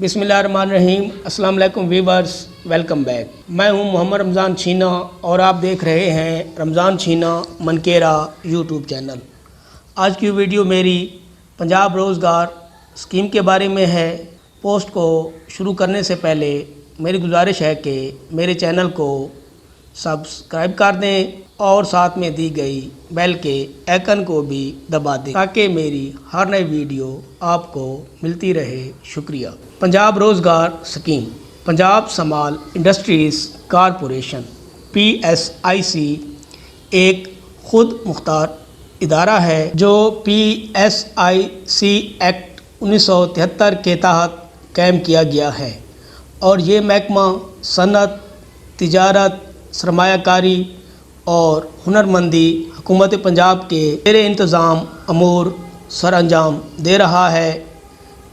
بسم اللہ الرحمن الرحیم۔ السلام علیکم ویورز، ویلکم بیک۔ میں ہوں محمد رمضان چھینا اور آپ دیکھ رہے ہیں رمضان چھینا منکیرا یوٹیوب چینل۔ آج کی ویڈیو میری پنجاب روزگار اسکیم کے بارے میں ہے۔ پوسٹ کو شروع کرنے سے پہلے میری گزارش ہے کہ میرے چینل کو سبسکرائب کر دیں اور ساتھ میں دی گئی بیل کے آئیکن کو بھی دبا دیں تاکہ میری ہر نئی ویڈیو آپ کو ملتی رہے۔ شکریہ۔ پنجاب روزگار scheme Punjab small industries corporation PSIC ایک خود مختار ادارہ ہے جو PSIC ایکٹ 1973 کے تحت قائم کیا گیا ہے، اور یہ محکمہ صنعت، تجارت، سرمایہ کاری اور ہنرمندی حکومت پنجاب کے زیر انتظام امور سر انجام دے رہا ہے۔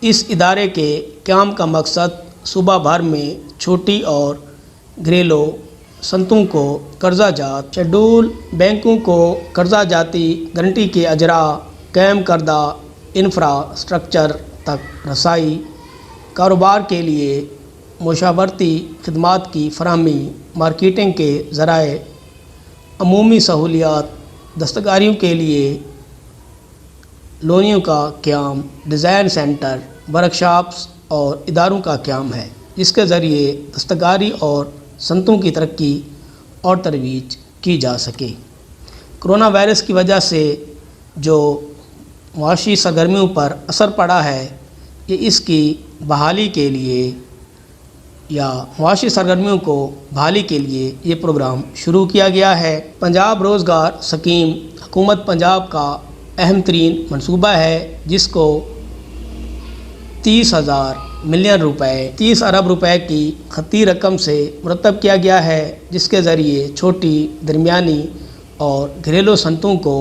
اس ادارے کے قیام کا مقصد صوبہ بھر میں چھوٹی اور گھریلو صنعتوں کو قرضہ جات، شیڈول بینکوں کو قرضہ جاتی گارنٹی کے اجراء، قائم کردہ انفراسٹرکچر تک رسائی، کاروبار کے لیے مشاورتی خدمات کی فراہمی، مارکیٹنگ کے ذرائع، عمومی سہولیات، دستکاریوں کے لیے لونیوں کا قیام، ڈیزائن سینٹر، ورکشاپس اور اداروں کا قیام ہے جس کے ذریعے دستکاری اور صنعتوں کی ترقی اور ترویج کی جا سکے۔ کرونا وائرس کی وجہ سے جو معاشی سرگرمیوں پر اثر پڑا ہے، یہ اس کی بحالی کے لیے یا معاشی سرگرمیوں کو بحالی کے لیے یہ پروگرام شروع کیا گیا ہے۔ پنجاب روزگار اسکیم حکومت پنجاب کا اہم ترین منصوبہ ہے جس کو 30,000 ملین روپے 30 ارب روپے کی خطی رقم سے مرتب کیا گیا ہے، جس کے ذریعے چھوٹی، درمیانی اور گھریلو صنعتوں کو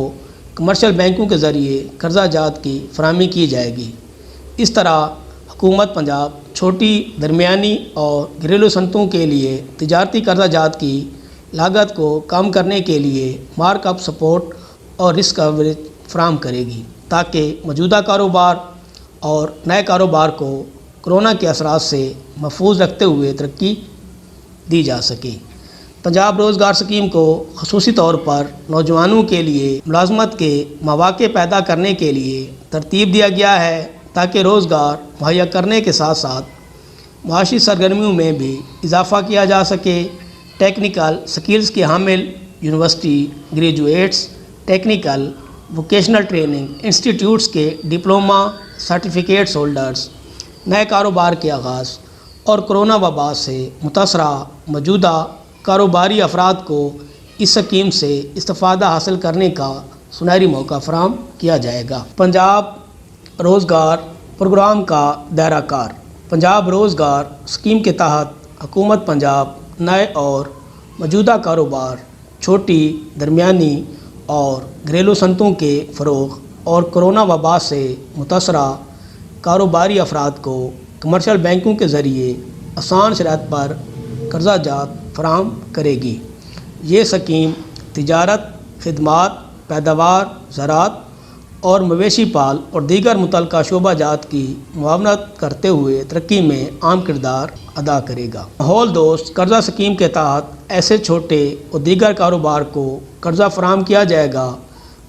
کمرشل بینکوں کے ذریعے قرضہ جات کی فراہمی کی جائے گی۔ اس طرح حکومت پنجاب چھوٹی، درمیانی اور گھریلو صنعتوں کے لیے تجارتی قرضہ جات کی لاگت کو کم کرنے کے لیے مارک اپ سپورٹ اور رسک کوریج فراہم کرے گی تاکہ موجودہ کاروبار اور نئے کاروبار کو کرونا کے اثرات سے محفوظ رکھتے ہوئے ترقی دی جا سکے۔ پنجاب روزگار اسکیم کو خصوصی طور پر نوجوانوں کے لیے ملازمت کے مواقع پیدا کرنے کے لیے ترتیب دیا گیا ہے تاکہ روزگار مہیا کرنے کے ساتھ ساتھ معاشی سرگرمیوں میں بھی اضافہ کیا جا سکے۔ ٹیکنیکل سکلز کے حامل university graduates, technical vocational training institutes کے ڈپلومہ سرٹیفکیٹس ہولڈرز، نئے کاروبار کے آغاز اور کرونا وبا سے متاثرہ موجودہ کاروباری افراد کو اس اسکیم سے استفادہ حاصل کرنے کا سنہری موقع فراہم کیا جائے گا۔ پنجاب روزگار پروگرام کا دائرہ کار پنجاب روزگار اسکیم کے تحت حکومت پنجاب نئے اور موجودہ کاروبار، چھوٹی، درمیانی اور گھریلو صنعتوں کے فروغ اور کرونا وبا سے متاثرہ کاروباری افراد کو کمرشل بینکوں کے ذریعے آسان شرائط پر قرضہ جات فراہم کرے گی۔ یہ اسکیم تجارت، خدمات، پیداوار، زراعت اور مویشی پال اور دیگر متعلقہ شعبہ جات کی معاونت کرتے ہوئے ترقی میں اہم کردار ادا کرے گا۔ ماحول دوست قرضہ اسکیم کے تحت ایسے چھوٹے اور دیگر کاروبار کو قرضہ فراہم کیا جائے گا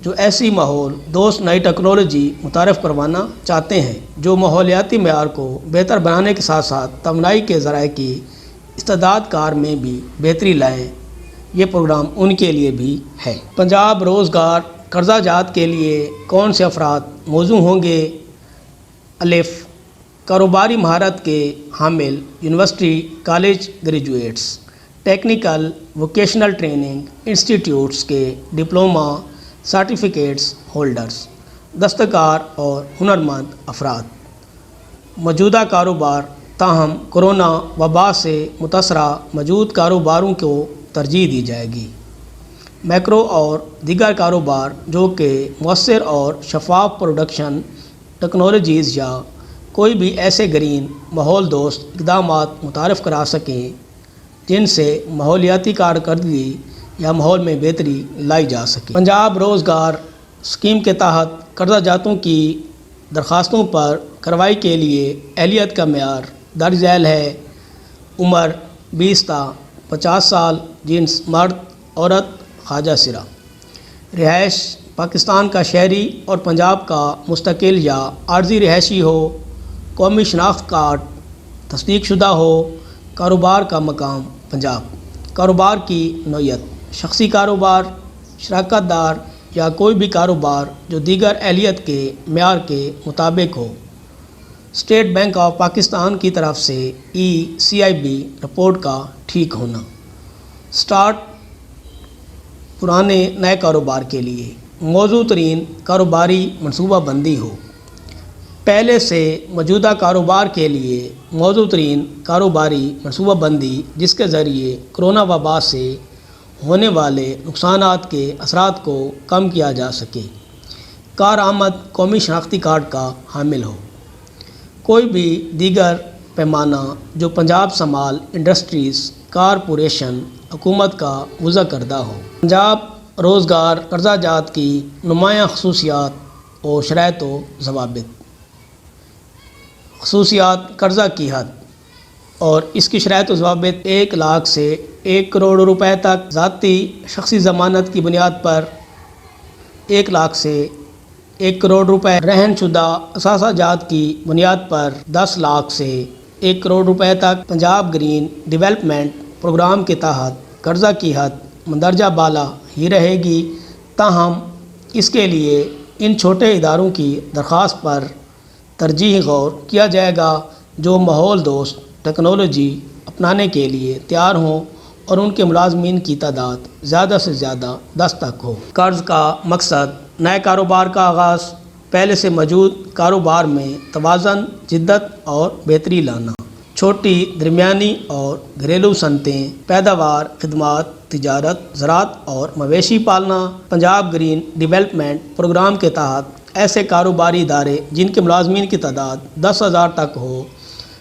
جو ایسی ماحول دوست نئی ٹیکنالوجی متعارف کروانا چاہتے ہیں جو ماحولیاتی معیار کو بہتر بنانے کے ساتھ ساتھ توانائی کے ذرائع کی استعداد کار میں بھی بہتری لائیں۔ یہ پروگرام ان کے لیے بھی ہے۔ پنجاب روزگار قرضہ جات کے لیے کون سے افراد موزوں ہوں گے؟ الف، کاروباری مہارت کے حامل university college graduates, technical vocational training institutes کے ڈپلومہ سرٹیفکیٹس ہولڈرز، دستکار اور ہنرمند افراد۔ موجودہ کاروبار تاہم کرونا وبا سے متاثرہ موجود کاروباروں کو ترجیح دی جائے گی۔ میکرو اور دیگر کاروبار جو کہ مؤثر اور شفاف پروڈکشن ٹیکنالوجیز یا کوئی بھی ایسے گرین ماحول دوست اقدامات متعارف کرا سکیں جن سے ماحولیاتی کارکردگی یا ماحول میں بہتری لائی جا سکے۔ پنجاب روزگار اسکیم کے تحت قرضہ جاتوں کی درخواستوں پر کارروائی کے لیے اہلیت کا معیار درج ذیل ہے: عمر 20 تا 50 سال، جنس مرد عورت، خواجہ سرا، رہائش پاکستان کا شہری اور پنجاب کا مستقل یا عارضی رہائشی ہو، قومی شناخت کارڈ تصدیق شدہ ہو، کاروبار کا مقام پنجاب، کاروبار کی نوعیت شخصی کاروبار، شراکت دار یا کوئی بھی کاروبار جو دیگر اہلیت کے معیار کے مطابق ہو، اسٹیٹ بینک آف پاکستان کی طرف سے ECIB رپورٹ کا ٹھیک ہونا، سٹارٹ پرانے نئے کاروبار کے لیے موزوں ترین کاروباری منصوبہ بندی ہو، پہلے سے موجودہ کاروبار کے لیے موزوں ترین کاروباری منصوبہ بندی جس کے ذریعے کرونا وبا سے ہونے والے نقصانات کے اثرات کو کم کیا جا سکے، کارآمد قومی شناختی کارڈ کا حامل ہو، کوئی بھی دیگر پیمانہ جو پنجاب سمال انڈسٹریز کارپوریشن حکومت کا وضع کردہ ہو، پنجاب روزگار قرضہ جات کی نمایاں خصوصیات و شرائط و ضوابط، خصوصیات قرضہ کی حد اور اس کی شرائط و ضوابط 1 لاکھ سے 1 کروڑ روپے تک، ذاتی شخصی ضمانت کی بنیاد پر 1 لاکھ سے 1 کروڑ روپے، رہن شدہ اثاثہ جات کی بنیاد پر 10 لاکھ سے 1 کروڑ روپے تک۔ پنجاب گرین ڈیولپمنٹ پروگرام کے تحت قرضہ کی حد مندرجہ بالا ہی رہے گی، تاہم اس کے لیے ان چھوٹے اداروں کی درخواست پر ترجیحی غور کیا جائے گا جو ماحول دوست ٹیکنالوجی اپنانے کے لیے تیار ہوں اور ان کے ملازمین کی تعداد زیادہ سے زیادہ 10 تک ہو۔ قرض کا مقصد نئے کاروبار کا آغاز، پہلے سے موجود کاروبار میں توازن، جدت اور بہتری لانا، چھوٹی، درمیانی اور گھریلو صنعتیں، پیداوار، خدمات، تجارت، زراعت اور مویشی پالنا۔ پنجاب گرین ڈیولپمنٹ پروگرام کے تحت ایسے کاروباری ادارے جن کے ملازمین کی تعداد 10,000 تک ہو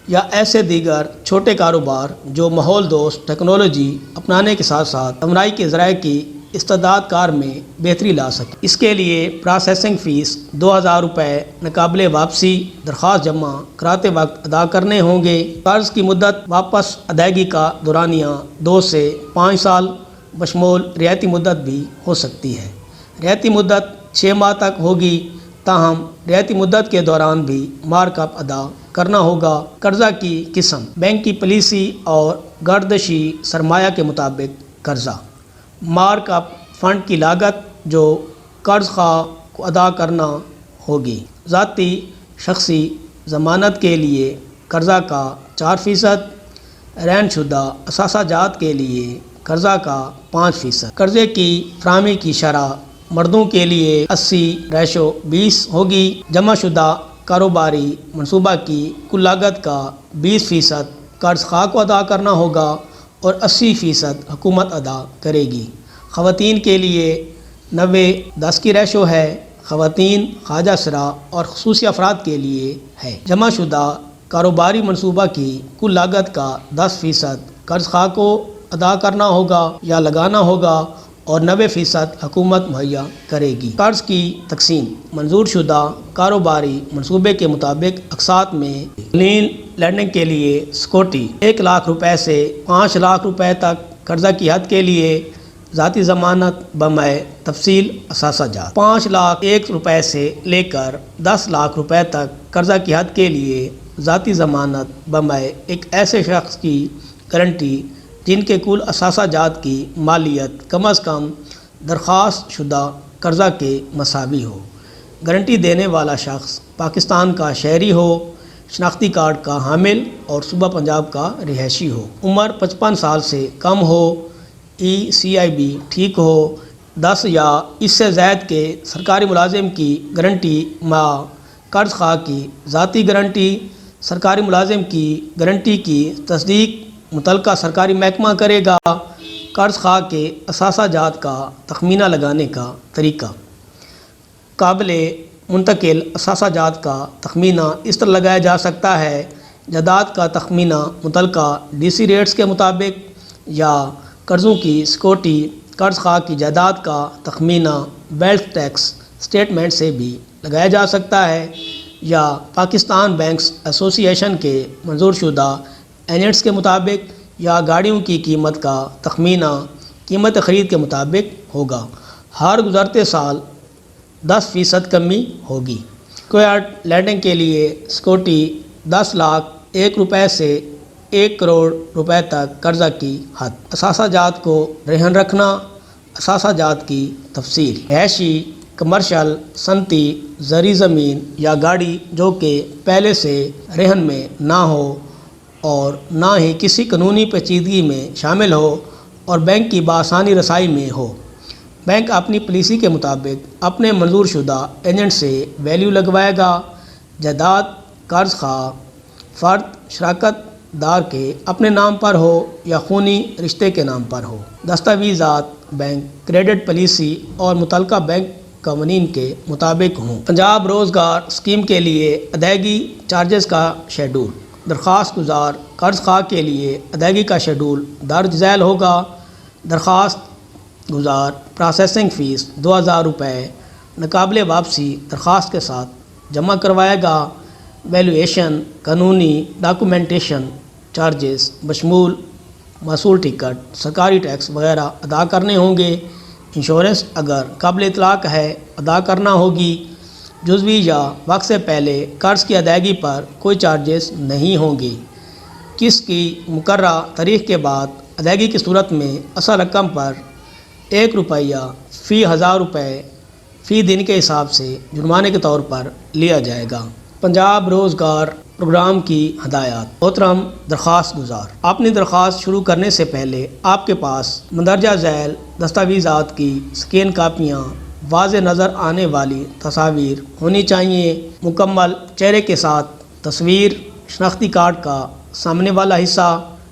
یا ایسے دیگر چھوٹے کاروبار جو ماحول دوست ٹیکنالوجی اپنانے کے ساتھ ساتھ کمائی کے ذرائع کی استعداد کار میں بہتری لا سکے، اس کے لیے پروسیسنگ فیس 2,000 روپے ناقابل واپسی درخواست جمع کراتے وقت ادا کرنے ہوں گے۔ قرض کی مدت واپس ادائیگی کا دورانیہ 2 سے 5 سال بشمول رعایتی مدت بھی ہو سکتی ہے۔ رعایتی مدت 6 ماہ تک ہوگی، تاہم رعایتی مدت کے دوران بھی مارک اپ ادا کرنا ہوگا۔ قرضہ کی قسم، بینک کی پالیسی اور گردشی سرمایہ کے مطابق قرضہ۔ مارک اپ فنڈ کی لاگت جو قرض خواہ کو ادا کرنا ہوگی۔ ذاتی شخصی ضمانت کے لیے قرضہ کا 4%، رہن شدہ اثاثہ جات کے لیے قرضہ کا 5%۔ قرضے کی فراہمی کی شرح مردوں کے لیے 80:20 ہوگی۔ جمع شدہ کاروباری منصوبہ کی کل لاگت کا 20% قرض خواہ کو ادا کرنا ہوگا اور 80% حکومت ادا کرے گی۔ خواتین کے لیے 90:10 کی ریشو ہے، خواتین، خواجہ سرا اور خصوصی افراد کے لیے ہے۔ جمع شدہ کاروباری منصوبہ کی کل لاگت کا 10% قرض خواہ کو ادا کرنا ہوگا یا لگانا ہوگا اور 90% حکومت مہیا کرے گی۔ قرض کی تقسیم، منظور شدہ کاروباری منصوبے کے مطابق اقساط میں کلین لینڈنگ کے لیے سیکورٹی 1 لاکھ روپے سے 5 لاکھ روپے تک، قرضہ کی حد کے لیے ذاتی ضمانت بمائے تفصیل اثاثہ جات 5 لاکھ 1 روپے سے لے کر 10 لاکھ روپے تک، قرضہ کی حد کے لیے ذاتی ضمانت بمائے ایک ایسے شخص کی گارنٹی جن کے کل اثاثہ جات کی مالیت کم از کم درخواست شدہ قرضہ کے مساوی ہو، گارنٹی دینے والا شخص پاکستان کا شہری ہو، شناختی کارڈ کا حامل اور صوبہ پنجاب کا رہائشی ہو، عمر 55 سال سے کم ہو، ECIB ٹھیک ہو، 10 یا اس سے زائد کے سرکاری ملازم کی گارنٹی مع قرض خواہ کی ذاتی گارنٹی، سرکاری ملازم کی گارنٹی کی تصدیق متعلقہ سرکاری محکمہ کرے گا۔ قرض خواہ کے اثاثہ جات کا تخمینہ لگانے کا طریقہ، قابل منتقل اثاثہ جات کا تخمینہ اس طرح لگایا جا سکتا ہے: جائیداد کا تخمینہ متعلقہ DC ریٹس کے مطابق، یا قرضوں کی سیکورٹی قرض خواہ کی جائیداد کا تخمینہ ویلتھ ٹیکس سٹیٹمنٹ سے بھی لگایا جا سکتا ہے۔ یا پاکستان بینکس ایسوسی ایشن کے منظور شدہ ایجنٹس کے مطابق یا گاڑیوں کی قیمت کا تخمینہ قیمت خرید کے مطابق ہوگا۔ ہر گزرتے سال 10% کمی ہوگی۔ کویٹ لینڈنگ کے لیے سیکورٹی 10 لاکھ 1 روپے سے 1 کروڑ روپے تک قرضہ کی حد۔ اثاثہ جات کو رہن رکھنا۔ اثاثہ جات کی تفصیل: رہائشی، کمرشل، صنعتی، زرعی زمین یا گاڑی جو کہ پہلے سے رہن میں نہ ہو اور نہ ہی کسی قانونی پیچیدگی میں شامل ہو اور بینک کی بآسانی رسائی میں ہو، بینک اپنی پالیسی کے مطابق اپنے منظور شدہ ایجنٹ سے ویلیو لگوائے گا۔ جائیداد قرض خواہ فرد شراکت دار کے اپنے نام پر ہو یا خونی رشتے کے نام پر ہو۔ دستاویزات بینک کریڈٹ پالیسی اور متعلقہ بینک قوانین کے مطابق ہوں۔ پنجاب روزگار اسکیم کے لیے ادائیگی چارجز کا شیڈول۔ درخواست گزار قرض خواہ کے لیے ادائیگی کا شیڈول درج ذیل ہوگا۔ درخواست گزار پروسیسنگ فیس 2000 روپے ناقابل واپسی درخواست کے ساتھ جمع کروائے گا۔ ویلیویشن، قانونی ڈاکومنٹیشن چارجز بشمول موصول ٹکٹ، سرکاری ٹیکس وغیرہ ادا کرنے ہوں گے۔ انشورنس اگر قابل اطلاق ہے ادا کرنا ہوگی۔ جزوی یا وقت سے پہلے قرض کی ادائیگی پر کوئی چارجز نہیں ہوں گے۔ قسط کی مقررہ تاریخ کے بعد ادائیگی کی صورت میں اصل رقم پر 1 روپیہ فی 1000 روپے فی دن کے حساب سے جرمانے کے طور پر لیا جائے گا۔ پنجاب روزگار پروگرام کی ہدایات۔ محترم درخواست گزار، اپنی درخواست شروع کرنے سے پہلے آپ کے پاس مندرجہ ذیل دستاویزات کی سکین کاپیاں، واضح نظر آنے والی تصاویر ہونی چاہیے۔ مکمل چہرے کے ساتھ تصویر، شناختی کارڈ کا سامنے والا حصہ،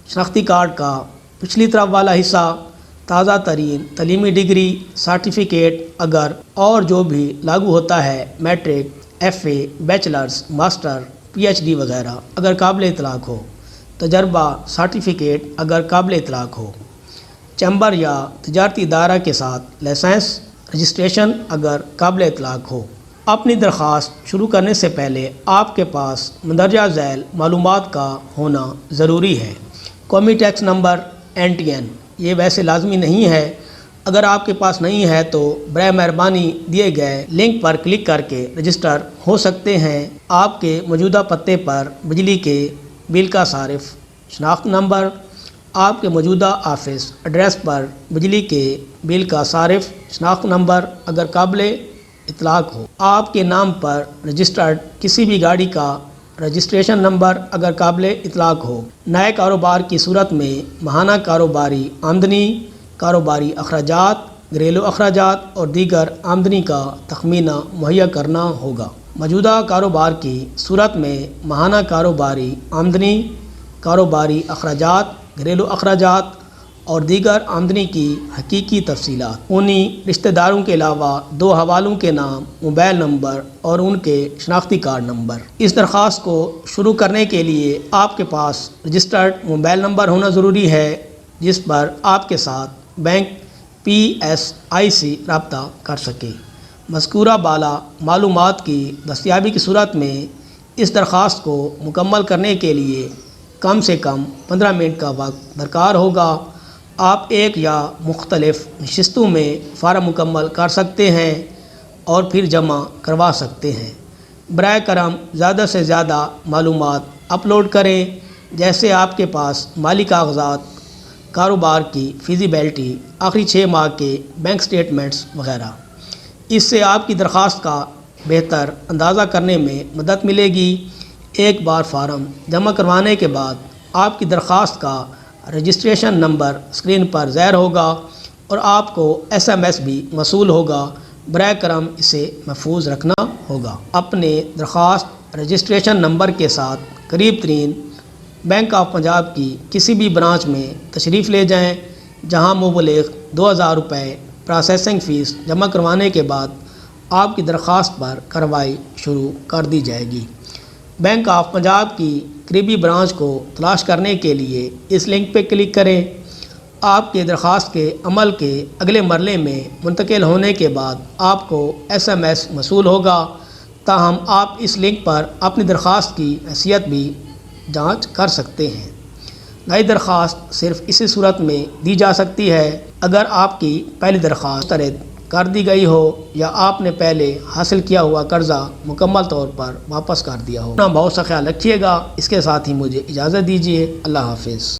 شناختی کارڈ کا پچھلی طرف والا حصہ، تازہ ترین تعلیمی ڈگری، سرٹیفکیٹ اگر اور جو بھی لاگو ہوتا ہے، matric, FA، bachelors, master, PhD وغیرہ اگر قابل اطلاق ہو، تجربہ سرٹیفکیٹ اگر قابل اطلاق ہو، چیمبر یا تجارتی ادارہ کے ساتھ لائسنس رجسٹریشن اگر قابل اطلاق ہو۔ اپنی درخواست شروع کرنے سے پہلے آپ کے پاس مندرجہ ذیل معلومات کا ہونا ضروری ہے۔ قومی ٹیکس نمبر NTN یہ ویسے لازمی نہیں ہے، اگر آپ کے پاس نہیں ہے تو برائے مہربانی دیے گئے لنک پر کلک کر کے رجسٹر ہو سکتے ہیں۔ آپ کے موجودہ پتے پر بجلی کے بل کا صارف شناخت نمبر، آپ کے موجودہ آفس ایڈریس پر بجلی کے بل کا صارف شناخت نمبر اگر قابل اطلاق ہو، آپ کے نام پر رجسٹرڈ کسی بھی گاڑی کا رجسٹریشن نمبر اگر قابل اطلاق ہو۔ نئے کاروبار کی صورت میں ماہانہ کاروباری آمدنی، کاروباری اخراجات، گھریلو اخراجات اور دیگر آمدنی کا تخمینہ مہیا کرنا ہوگا۔ موجودہ کاروبار کی صورت میں ماہانہ کاروباری آمدنی، کاروباری اخراجات، گھریلو اخراجات اور دیگر آمدنی کی حقیقی تفصیلات انہیں رشتہ داروں کے علاوہ 2 حوالوں کے نام، موبائل نمبر اور ان کے شناختی کارڈ نمبر۔ اس درخواست کو شروع کرنے کے لیے آپ کے پاس رجسٹرڈ موبائل نمبر ہونا ضروری ہے جس پر آپ کے ساتھ بینک PSIC رابطہ کر سکے۔ مذکورہ بالا معلومات کی دستیابی کی صورت میں اس درخواست کو مکمل کرنے کے لیے کم سے کم 15 منٹ کا وقت درکار ہوگا۔ آپ ایک یا مختلف نشستوں میں فارم مکمل کر سکتے ہیں اور پھر جمع کروا سکتے ہیں۔ برائے کرم زیادہ سے زیادہ معلومات اپلوڈ کریں، جیسے آپ کے پاس مالی کاغذات، کاروبار کی فیزیبلٹی، آخری 6 ماہ کے بینک سٹیٹمنٹس وغیرہ۔ اس سے آپ کی درخواست کا بہتر اندازہ کرنے میں مدد ملے گی۔ ایک بار فارم جمع کروانے کے بعد آپ کی درخواست کا رجسٹریشن نمبر اسکرین پر ظاہر ہوگا اور آپ کو SMS بھی موصول ہوگا۔ برائے کرم اسے محفوظ رکھنا ہوگا۔ اپنے درخواست رجسٹریشن نمبر کے ساتھ قریب ترین بینک آف پنجاب کی کسی بھی برانچ میں تشریف لے جائیں، جہاں مبلغ 2000 روپے پروسیسنگ فیس جمع کروانے کے بعد آپ کی درخواست پر کارروائی شروع کر دی جائے گی۔ بینک آف پنجاب کی قریبی برانچ کو تلاش کرنے کے لیے اس لنک پہ کلک کریں۔ آپ کے درخواست کے عمل کے اگلے مرحلے میں منتقل ہونے کے بعد آپ کو SMS موصول ہوگا۔ تاہم آپ اس لنک پر اپنی درخواست کی حیثیت بھی جانچ کر سکتے ہیں۔ نئی درخواست صرف اسی صورت میں دی جا سکتی ہے اگر آپ کی پہلی درخواست مسترد کر دی گئی ہو یا آپ نے پہلے حاصل کیا ہوا قرضہ مکمل طور پر واپس کر دیا ہو۔ اپنا بہت سا خیال رکھیے گا۔ اس کے ساتھ ہی مجھے اجازت دیجیے۔ اللہ حافظ۔